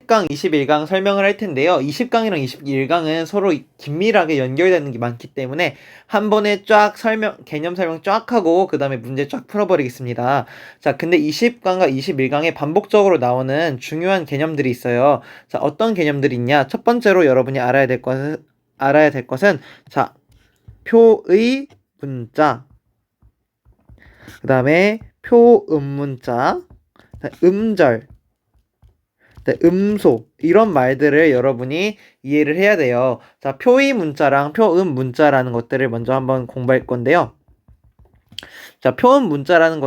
20강, 21강 설명을 할 텐데요. 20강이랑 21강은 서로 긴밀하게 연결되는 게 많기 때문에 한 번에 쫙 개념 설명 쫙 하고 그 다음에 문제 쫙 풀어버리겠습니다. 자, 근데 20강과 21강에 반복적으로 나오는 중요한 개념들이 있어요. 자, 어떤 개념들이 있냐? 첫 번째로 여러분이 알아야 될 것은 자, 표의 문자, 그 다음에 표음문자, 음절, 음소 이런 말들을 여러분이 이해를 해야 돼요. 자, 표의 문자랑 표음 문자라는 것들을 먼저 한번 공부할 건데요. 자, 표의 문자라는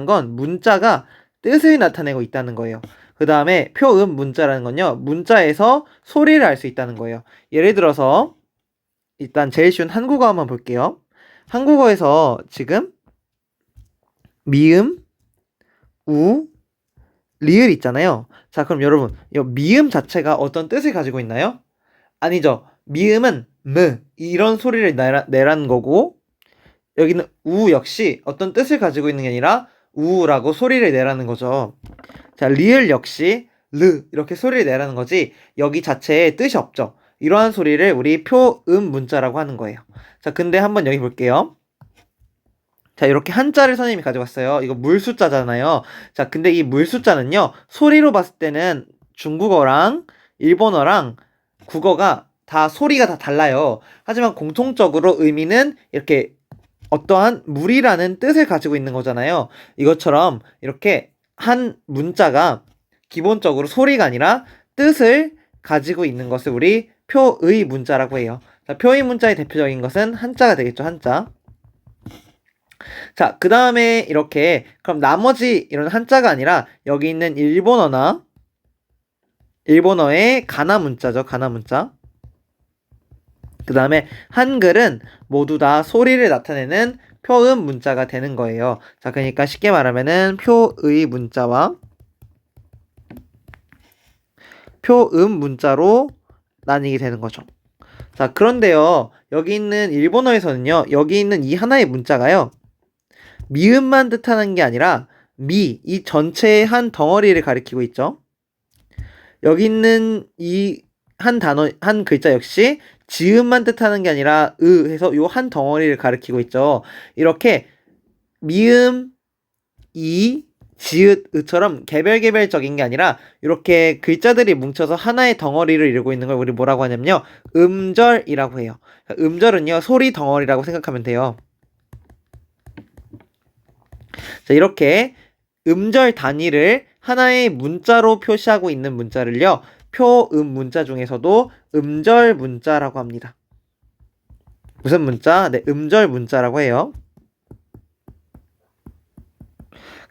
건 문자가 뜻을 나타내고 있다는 거예요. 그 다음에 표음 문자라는 건요, 문자에서 소리를 알 수 있다는 거예요. 예를 들어서 일단 제일 쉬운 한국어 한번 볼게요. 한국어에서 지금 미음, 우, 리을 있잖아요. 자, 그럼 여러분, 이 미음 자체가 어떤 뜻을 가지고 있나요? 아니죠. 미음은 이런 소리를 내라는 거고, 여기는 우 역시 어떤 뜻을 가지고 있는 게 아니라 우라고 소리를 내라는 거죠. 자, 리을 역시 이렇게 소리를 내라는 거지 여기 자체에 뜻이 없죠. 이러한 소리를 우리 표음 문자라고 하는 거예요. 자, 근데 한번 여기 볼게요. 자, 이렇게 한자를 선생님이 가져갔어요. 이거 물숫자잖아요. 자, 근데 이 물숫자는요, 소리로 봤을 때는 중국어랑 일본어랑 국어가 다 소리가 다 달라요. 하지만 공통적으로 의미는 이렇게 어떠한 물이라는 뜻을 가지고 있는 거잖아요. 이것처럼 이렇게 한 문자가 기본적으로 소리가 아니라 뜻을 가지고 있는 것을 우리 표의 문자라고 해요. 자, 표의 문자의 대표적인 것은 한자가 되겠죠, 한자. 자, 그 다음에 이렇게 그럼 나머지 이런 한자가 아니라 여기 있는 일본어의 가나 문자죠. 가나 문자. 그 다음에 한글은 모두 다 소리를 나타내는 표음 문자가 되는 거예요. 자, 그러니까 쉽게 말하면은 표의 문자와 표음 문자로 나뉘게 되는 거죠. 자, 그런데요, 여기 있는 일본어에서는요, 여기 있는 이 하나의 문자가요, 미음만 뜻하는 게 아니라 이 전체의 한 덩어리를 가리키고 있죠. 여기 있는 이 한 글자 역시 지음만 뜻하는 게 아니라 해서 요 한 덩어리를 가리키고 있죠. 이렇게 미음, 지읒, 처럼 개별적인 게 아니라 이렇게 글자들이 뭉쳐서 하나의 덩어리를 이루고 있는 걸 우리 뭐라고 하냐면요, 음절이라고 해요. 음절은요, 소리 덩어리라고 생각하면 돼요. 자, 이렇게 음절 단위를 하나의 문자로 표시하고 있는 문자를요, 표음 문자 중에서도 음절 문자라고 합니다. 무슨 문자? 네, 음절 문자라고 해요.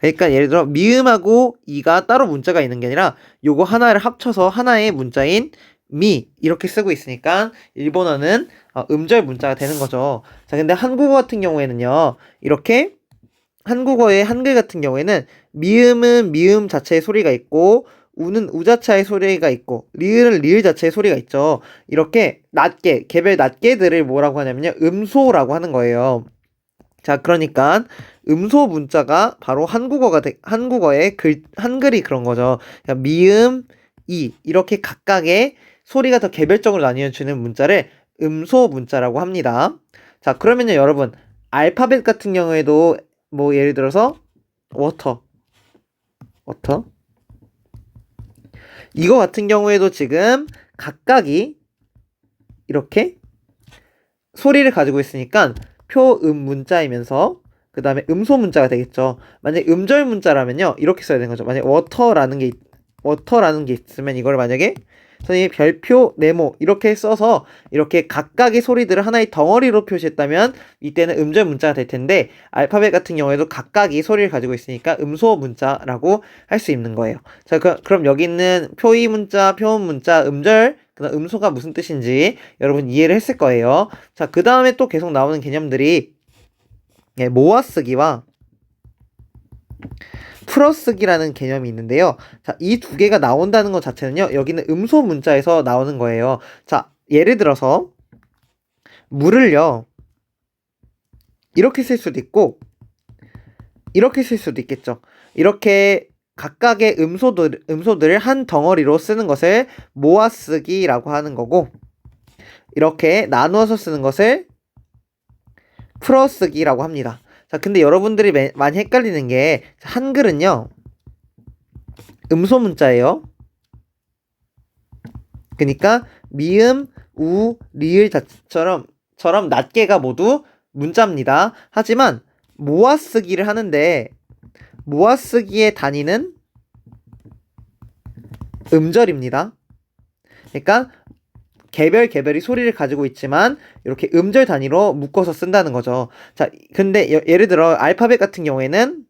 그러니까 예를 들어 미음하고 이가 따로 문자가 있는 게 아니라 요거 하나를 합쳐서 하나의 문자인 미 이렇게 쓰고 있으니까 일본어는 음절 문자가 되는 거죠. 자, 근데 한국어 같은 경우에는요, 이렇게 한국어의 한글 같은 경우에는 미음은 미음 자체의 소리가 있고 우는 우 자체의 소리가 있고 리을은 리을 자체의 소리가 있죠. 이렇게 개별 낱개들을 뭐라고 하냐면요, 음소라고 하는 거예요. 자, 그러니까 음소 문자가 바로 한국어의 한글이 그런 거죠. 그러니까 미음, 이렇게 각각의 소리가 더 개별적으로 나뉘어지는 문자를 음소 문자라고 합니다. 자, 그러면요, 여러분, 알파벳 같은 경우에도 뭐 예를 들어서 워터 이거 같은 경우에도 지금 각각이 이렇게 소리를 가지고 있으니까 표음 문자이면서 그 다음에 음소 문자가 되겠죠. 만약에 음절 문자라면요, 이렇게 써야 되는 거죠. 만약에 워터라는 게 있으면 이걸 만약에 선생님이 별표, 네모 이렇게 써서 이렇게 각각의 소리들을 하나의 덩어리로 표시했다면 이때는 음절 문자가 될 텐데, 알파벳 같은 경우에도 각각이 소리를 가지고 있으니까 음소 문자라고 할 수 있는 거예요. 자, 그럼 여기 있는 표의 문자, 표음 문자, 음절, 그다음 음소가 무슨 뜻인지 여러분 이해를 했을 거예요. 자, 그 다음에 또 계속 나오는 개념들이 모아쓰기와 풀어쓰기라는 개념이 있는데요. 자, 이 두 개가 나온다는 것 자체는요, 여기는 음소 문자에서 나오는 거예요. 자, 예를 들어서 물을요, 이렇게 쓸 수도 있고 이렇게 쓸 수도 있겠죠. 이렇게 각각의 음소들을 한 덩어리로 쓰는 것을 모아쓰기라고 하는 거고, 이렇게 나누어서 쓰는 것을 풀어쓰기라고 합니다. 자, 근데 여러분들이 많이 헷갈리는 게, 한글은요, 음소 문자예요. 그러니까 미음, 우, 리을 자처럼 낱개가 모두 문자입니다. 하지만 모아쓰기를 하는데 모아쓰기의 단위는 음절입니다. 그러니까 개별이 소리를 가지고 있지만 이렇게 음절 단위로 묶어서 쓴다는 거죠. 자, 근데 예를 들어 알파벳 같은 경우에는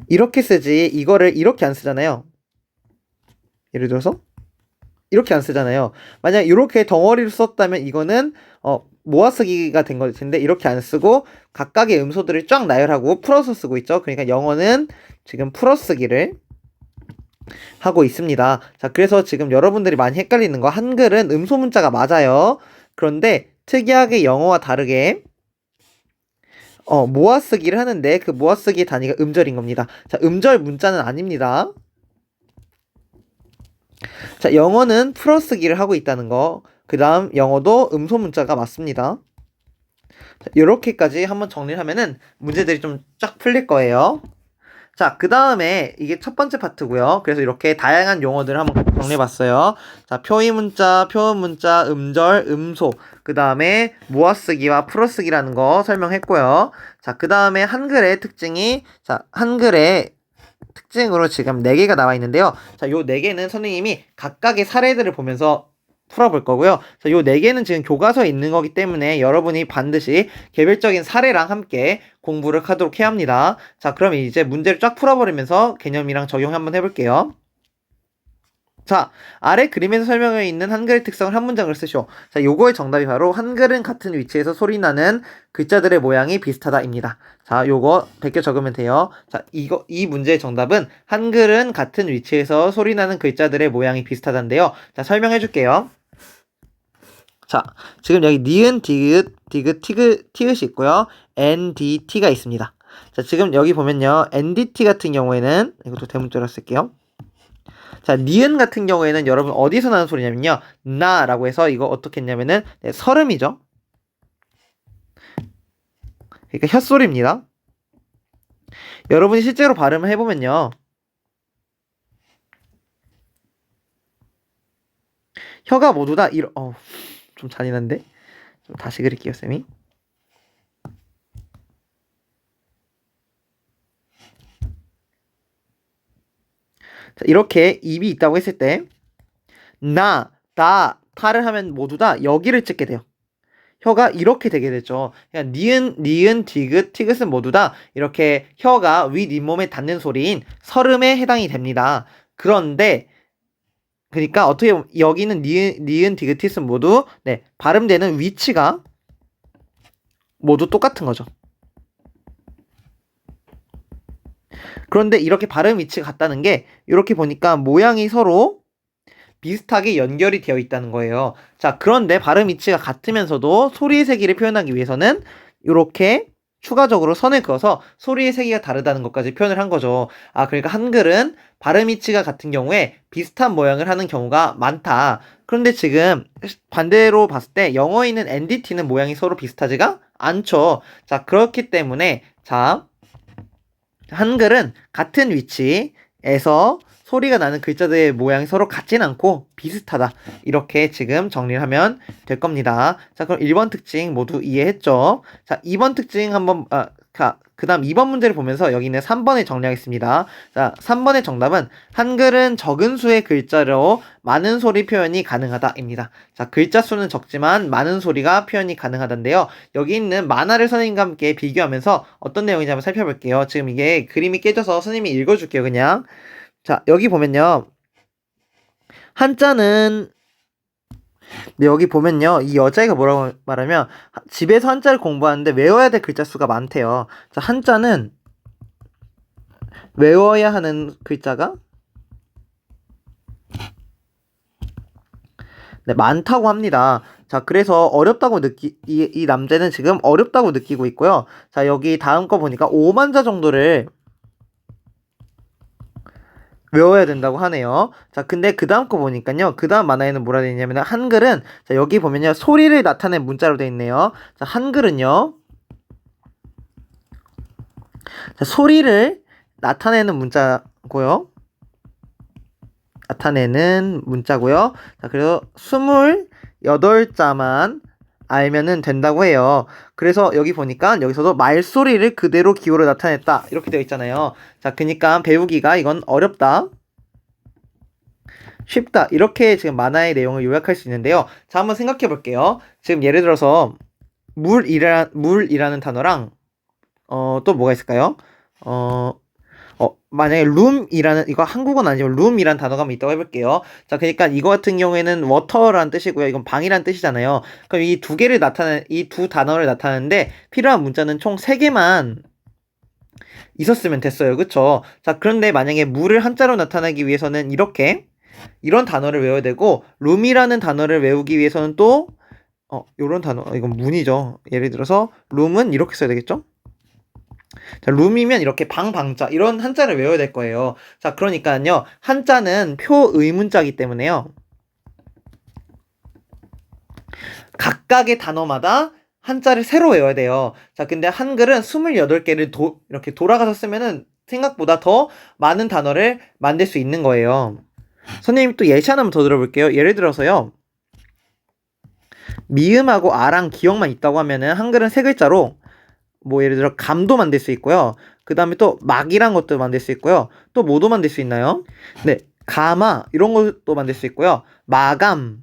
이렇게 쓰지 이거를 이렇게 안 쓰잖아요. 예를 들어서 이렇게 안 쓰잖아요. 만약 이렇게 덩어리로 썼다면 이거는 모아쓰기가 된 걸 텐데 이렇게 안 쓰고 각각의 음소들을 쫙 나열하고 풀어서 쓰고 있죠. 그러니까 영어는 지금 풀어쓰기를 하고 있습니다. 자, 그래서 지금 여러분들이 많이 헷갈리는 거, 한글은 음소 문자가 맞아요. 그런데 특이하게 영어와 다르게 모아쓰기를 하는데 그 모아쓰기 단위가 음절인 겁니다. 자, 음절 문자는 아닙니다. 자, 영어는 풀어쓰기를 하고 있다는 거. 그 다음 영어도 음소 문자가 맞습니다. 자, 이렇게까지 한번 정리를 하면은 문제들이 좀 쫙 풀릴 거예요. 자, 그 다음에 이게 첫 번째 파트고요. 그래서 이렇게 다양한 용어들을 한번 정리해봤어요. 자, 표의 문자, 표음 문자, 음절, 음소, 그 다음에 모아쓰기와 풀어쓰기라는 거 설명했고요. 자, 그 다음에 한글의 특징이, 자, 한글의 특징으로 지금 4개가 나와 있는데요. 자, 요 4개는 선생님이 각각의 사례들을 보면서 풀어볼 거고요. 자, 요 4개는 지금 교과서에 있는 거기 때문에 여러분이 반드시 개별적인 사례랑 함께 공부를 하도록 해야 합니다. 자, 그럼 이제 문제를 쫙 풀어버리면서 개념이랑 적용 한번 해볼게요. 자, 아래 그림에서 설명해 있는 한글의 특성을 한 문장을 쓰시오. 자, 요거의 정답이 바로 한글은 같은 위치에서 소리나는 글자들의 모양이 비슷하다입니다. 자, 요거 베껴 적으면 돼요. 자, 이 문제의 정답은 한글은 같은 위치에서 소리나는 글자들의 모양이 비슷하다인데요. 자, 설명해 줄게요. 자, 지금 여기 니은, 디귿, 티귿이 있고요. NDT가 있습니다. 자, 지금 여기 보면요. NDT 같은 경우에는 이것도 대문자로 쓸게요. 자, 니은 같은 경우에는 여러분 어디서 나는 소리냐면요. 나라고 해서 이거 어떻게 했냐면은 설음이죠. 그러니까 혓소리입니다. 여러분이 실제로 발음을 해보면요. 혀가 모두 다 좀 잔인한데? 좀 다시 그릴게요, 쌤이. 자, 이렇게 입이 있다고 했을 때 나, 다, 타를 하면 모두 다 여기를 찍게 돼요. 혀가 이렇게 되게 되죠. 그러니까 니은, 디귿, 티귿은 모두 다 이렇게 혀가 윗 잇몸에 닿는 소리인 설음에 해당이 됩니다. 그런데 그러니까 어떻게 보면 여기는 니은, 디귿, 티귿은 모두 발음되는 위치가 모두 똑같은 거죠. 그런데 이렇게 발음 위치가 같다는 게 이렇게 보니까 모양이 서로 비슷하게 연결이 되어 있다는 거예요. 자, 그런데 발음 위치가 같으면서도 소리의 세기를 표현하기 위해서는 이렇게 추가적으로 선을 그어서 소리의 세기가 다르다는 것까지 표현을 한 거죠. 아, 그러니까 한글은 발음 위치가 같은 경우에 비슷한 모양을 하는 경우가 많다. 그런데 지금 반대로 봤을 때 영어에 있는 NDT는 모양이 서로 비슷하지가 않죠. 자, 그렇기 때문에 자, 한글은 같은 위치에서 소리가 나는 글자들의 모양이 서로 같진 않고 비슷하다. 이렇게 지금 정리를 하면 될 겁니다. 자, 그럼 1번 특징 모두 이해했죠? 자, 2번 특징 한번, 그 다음 2번 문제를 보면서 여기는 3번을 정리하겠습니다. 자, 3번의 정답은 한글은 적은 수의 글자로 많은 소리 표현이 가능하다입니다. 자, 글자 수는 적지만 많은 소리가 표현이 가능하다인데요. 여기 있는 만화를 선생님과 함께 비교하면서 어떤 내용인지 한번 살펴볼게요. 지금 이게 그림이 깨져서 선생님이 읽어줄게요, 그냥. 자, 여기 보면요. 한자는 여기 보면요. 이 여자애가 뭐라고 말하면 집에서 한자를 공부하는데 외워야 될 글자 수가 많대요. 자, 한자는 외워야 하는 글자가 많다고 합니다. 자, 그래서 어렵다고 이 남자는 지금 어렵다고 느끼고 있고요. 자, 여기 다음 거 보니까 5만 자 정도를 외워야 된다고 하네요. 자, 근데 그 다음 거 보니까요. 그 다음 만화에는 뭐라 되어 있냐면 한글은 자, 여기 보면요. 소리를 나타낸 문자로 되어 있네요. 자, 한글은요. 자, 소리를 나타내는 문자고요. 나타내는 문자고요. 자, 그래서 28자만 알면은 된다고 해요. 그래서 여기 보니까 여기서도 말소리를 그대로 기호로 나타냈다. 이렇게 되어 있잖아요. 자, 그러니까 배우기가 이건 어렵다. 쉽다. 이렇게 지금 만화의 내용을 요약할 수 있는데요. 자, 한번 생각해 볼게요. 지금 예를 들어서 물이라는 단어랑 또 뭐가 있을까요? 만약에 룸이라는 이거 한국어는 아니지만 룸이라는 단어가 있다고 해볼게요. 자, 그러니까 이거 같은 경우에는 워터라는 뜻이고요. 이건 방이라는 뜻이잖아요. 그럼 이 두 단어를 나타내는데 필요한 문자는 총 3개만 있었으면 됐어요. 그쵸? 자, 그런데 만약에 물을 한자로 나타내기 위해서는 이런 단어를 외워야 되고 룸이라는 단어를 외우기 위해서는 또 요런 단어 이건 문이죠. 예를 들어서 룸은 이렇게 써야 되겠죠? 자, 룸이면 이렇게 방자 이런 한자를 외워야 될 거예요. 자, 그러니까요. 한자는 표의문자이기 때문에요. 각각의 단어마다 한자를 새로 외워야 돼요. 자, 근데 한글은 28개를 이렇게 돌아가서 쓰면은 생각보다 더 많은 단어를 만들 수 있는 거예요. 선생님 또 예시 하나만 더 들어볼게요. 예를 들어서요. 미음하고 아랑 기억만 있다고 하면은 한글은 3글자로 뭐 예를 들어 감도 만들 수 있고요. 그 다음에 또 막이란 것도 만들 수 있고요. 또 뭐도 만들 수 있나요? 네, 가마 이런 것도 만들 수 있고요. 마감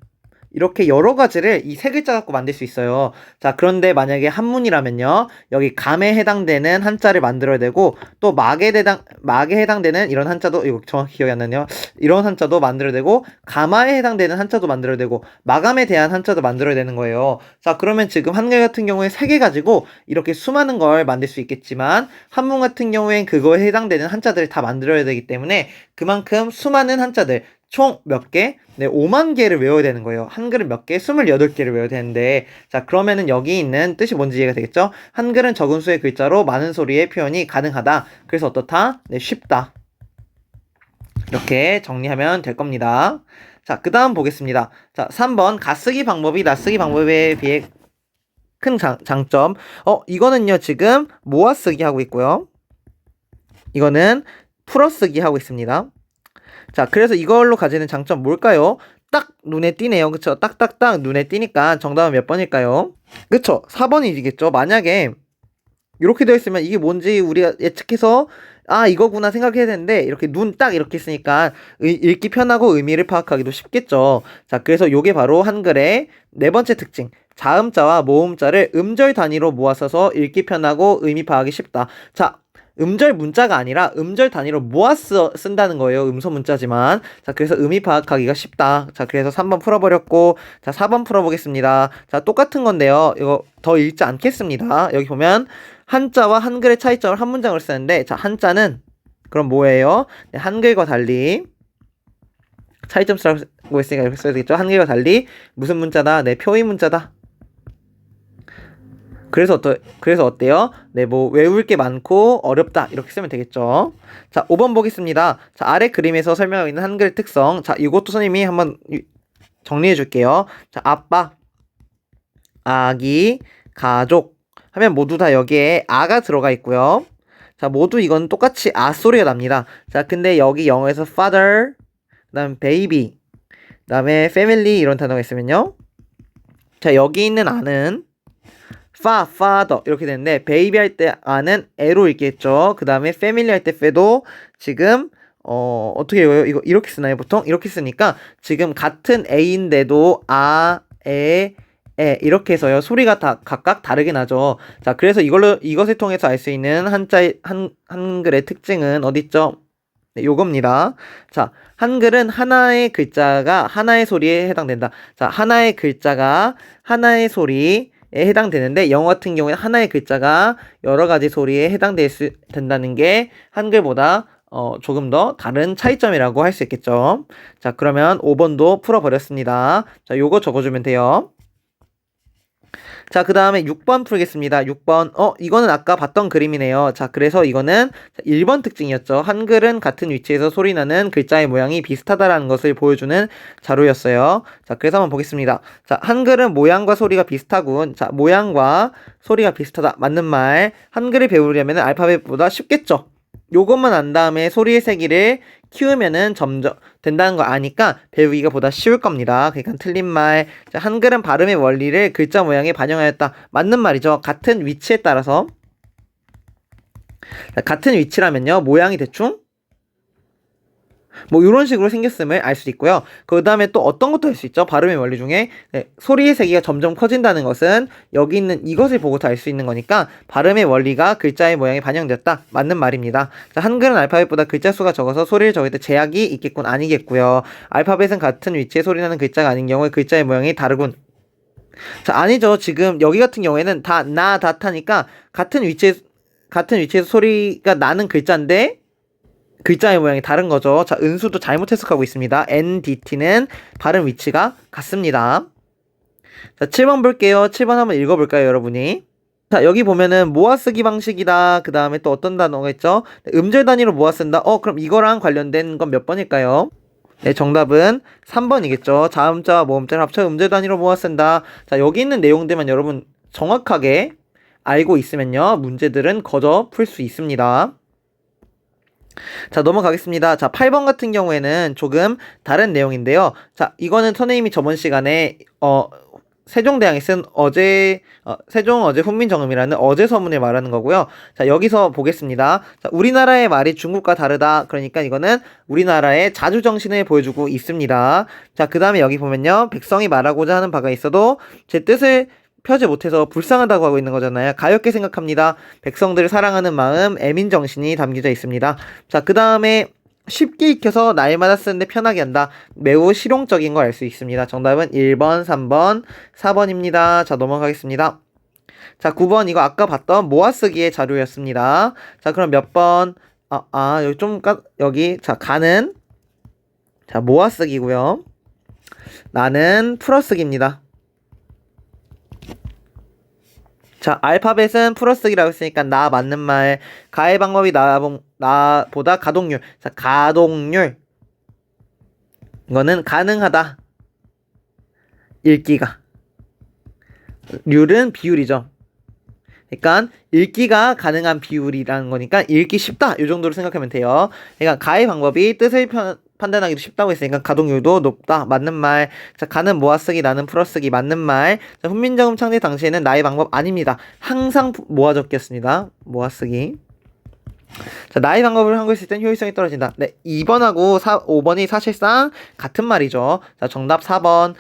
이렇게 여러 가지를 이 3글자 갖고 만들 수 있어요. 자, 그런데 만약에 한문이라면요. 여기 감에 해당되는 한자를 만들어야 되고 또 막에 해당되는 이런 한자도 이거 정확히 기억이 안 나네요. 이런 한자도 만들어야 되고 가마에 해당되는 한자도 만들어야 되고 마감에 대한 한자도 만들어야 되는 거예요. 자, 그러면 지금 한글 같은 경우에 3개 가지고 이렇게 수많은 걸 만들 수 있겠지만 한문 같은 경우엔 그거에 해당되는 한자들을 다 만들어야 되기 때문에 그만큼 수많은 한자들 총 몇 개? 네, 5만 개를 외워야 되는 거예요. 한글은 몇 개? 28개를 외워야 되는데 자, 그러면은 여기 있는 뜻이 뭔지 이해가 되겠죠? 한글은 적은 수의 글자로 많은 소리의 표현이 가능하다. 그래서 어떻다? 네, 쉽다. 이렇게 정리하면 될 겁니다. 자, 그 다음 보겠습니다. 자, 3번 가쓰기 방법이 낯쓰기 방법에 비해 큰 장점. 이거는요, 지금 모아쓰기 하고 있고요. 이거는 풀어쓰기 하고 있습니다. 자, 그래서 이걸로 가지는 장점 뭘까요? 딱 눈에 띄네요. 그쵸? 딱딱딱 눈에 띄니까 정답은 몇 번일까요? 그쵸? 4번이겠죠? 만약에 이렇게 되어 있으면 이게 뭔지 우리가 예측해서 이거구나 생각해야 되는데 이렇게 눈 딱 이렇게 쓰니까 읽기 편하고 의미를 파악하기도 쉽겠죠. 자, 그래서 요게 바로 한글의 4번째 특징. 자음자와 모음자를 음절 단위로 모아서서 읽기 편하고 의미 파악이 쉽다. 자, 음절 문자가 아니라 음절 단위로 모아서 쓴다는 거예요. 음소 문자지만. 자, 그래서 의미 파악하기가 쉽다. 자, 그래서 3번 풀어버렸고, 자, 4번 풀어보겠습니다. 자, 똑같은 건데요. 이거 더 읽지 않겠습니다. 여기 보면 한자와 한글의 차이점을 한 문장으로 쓰는데, 자, 한자는 그럼 뭐예요? 네, 한글과 달리 차이점 쓰라고 했으니까 이렇게 써야 되겠죠? 한글과 달리 무슨 문자다? 네, 표의 문자다. 그래서 어때요? 네, 뭐 외울 게 많고 어렵다 이렇게 쓰면 되겠죠. 자, 5번 보겠습니다. 자, 아래 그림에서 설명하고 있는 한글 특성. 자, 이것도 선생님이 한번 정리해 줄게요. 자, 아빠, 아기, 가족 하면 모두 다 여기에 아가 들어가 있고요. 자, 모두 이건 똑같이 아 소리가 납니다. 자, 근데 여기 영어에서 father, 그다음 baby, 그다음에 family 이런 단어가 있으면요. 자, 여기 있는 아는 father 이렇게 되는데 베이비 할 때 아는 애로 읽겠죠. 그 다음에 패밀리 할 때 fe도 지금 어떻게 읽어요? 이거 이렇게 쓰나요? 보통 이렇게 쓰니까 지금 같은 A인데도 아, 에 이렇게 해서요. 소리가 다 각각 다르게 나죠. 자, 그래서 이것을 통해서 알 수 있는 한글의 특징은 어딨죠? 네, 요겁니다. 자, 한글은 하나의 글자가 하나의 소리에 해당된다. 자, 하나의 글자가 하나의 소리에 해당되는데 영어 같은 경우에는 하나의 글자가 여러 가지 소리에 된다는 게 한글보다 조금 더 다른 차이점이라고 할 수 있겠죠. 자, 그러면 5번도 풀어버렸습니다. 자, 요거 적어주면 돼요. 자, 그 다음에 6번 풀겠습니다. 6번. 이거는 아까 봤던 그림이네요. 자, 그래서 이거는 1번 특징이었죠. 한글은 같은 위치에서 소리나는 글자의 모양이 비슷하다라는 것을 보여주는 자료였어요. 자, 그래서 한번 보겠습니다. 자, 한글은 모양과 소리가 비슷하군. 자, 모양과 소리가 비슷하다. 맞는 말. 한글을 배우려면 알파벳보다 쉽겠죠. 요것만 안 다음에 소리의 세기를 키우면은 점점 된다는 거 아니까 배우기가 보다 쉬울 겁니다. 그러니까 틀린 말. 자, 한글은 발음의 원리를 글자 모양에 반영하였다. 맞는 말이죠. 같은 위치에 따라서. 자, 같은 위치라면요. 모양이 대충 뭐 이런 식으로 생겼음을 알 수 있고요. 그 다음에 또 어떤 것도 할 수 있죠. 발음의 원리 중에 소리의 세기가 점점 커진다는 것은 여기 있는 이것을 보고 다 알 수 있는 거니까 발음의 원리가 글자의 모양에 반영되었다. 맞는 말입니다. 자, 한글은 알파벳보다 글자 수가 적어서 소리를 적을 때 제약이 있겠군. 아니겠고요. 알파벳은 같은 위치에 소리나는 글자가 아닌 경우에 글자의 모양이 다르군. 자, 아니죠. 지금 여기 같은 경우에는 다 타니까 같은 위치에서 소리가 나는 글자인데 글자의 모양이 다른 거죠. 자, 은수도 잘못 해석하고 있습니다. NDT는 발음 위치가 같습니다. 자, 7번 볼게요. 7번 한번 읽어볼까요, 여러분이? 자, 여기 보면은 모아쓰기 방식이다. 그 다음에 또 어떤 단어가 있죠? 음절 단위로 모아쓴다. 그럼 이거랑 관련된 건 몇 번일까요? 네, 정답은 3번이겠죠. 자음자와 모음자를 합쳐 음절 단위로 모아쓴다. 자, 여기 있는 내용들만 여러분 정확하게 알고 있으면요. 문제들은 거저 풀 수 있습니다. 자, 넘어가겠습니다. 자, 8번 같은 경우에는 조금 다른 내용인데요. 자, 이거는 선생님이 저번 시간에 세종대왕이 쓴 세종 어제 훈민정음이라는 어제 서문을 말하는 거고요. 자, 여기서 보겠습니다. 자, 우리나라의 말이 중국과 다르다. 그러니까 이거는 우리나라의 자주정신을 보여주고 있습니다. 자, 그 다음에 여기 보면요. 백성이 말하고자 하는 바가 있어도 제 뜻을 펴지 못해서 불쌍하다고 하고 있는 거잖아요. 가엾게 생각합니다. 백성들을 사랑하는 마음, 애민정신이 담겨져 있습니다. 자, 그 다음에 쉽게 익혀서 날마다 쓰는데 편하게 한다. 매우 실용적인 걸 알 수 있습니다. 정답은 1번, 3번, 4번입니다. 자, 넘어가겠습니다. 자, 9번 이거 아까 봤던 모아쓰기의 자료였습니다. 자, 그럼 몇 번? 여기 자, 가는 자, 모아쓰기고요. 나는 풀어쓰기입니다. 자, 알파벳은 풀어쓰기라고 했으니까 나 맞는 말. 가의 방법이 나보다 가동률. 자, 가동률. 이거는 가능하다. 읽기가. 률은 비율이죠. 그러니까 읽기가 가능한 비율이라는 거니까 읽기 쉽다. 이 정도로 생각하면 돼요. 그러니까 가의 방법이 뜻을 판단하기도 쉽다고 했으니까 가동률도 높다. 맞는 말. 자, 가는 모아쓰기, 나는 풀어쓰기. 맞는 말. 자, 훈민정음 창제 당시에는 나의 방법 아닙니다. 항상 모아적기였습니다. 모아쓰기. 자, 나의 방법을 한글 쓸 땐 효율성이 떨어진다. 네, 2번하고 5번이 사실상 같은 말이죠. 자, 정답 4번.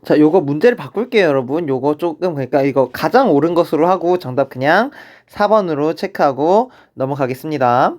자, 요거 문제를 바꿀게요, 여러분. 요거 조금, 그러니까 이거 가장 옳은 것으로 하고 정답 그냥 4번으로 체크하고 넘어가겠습니다.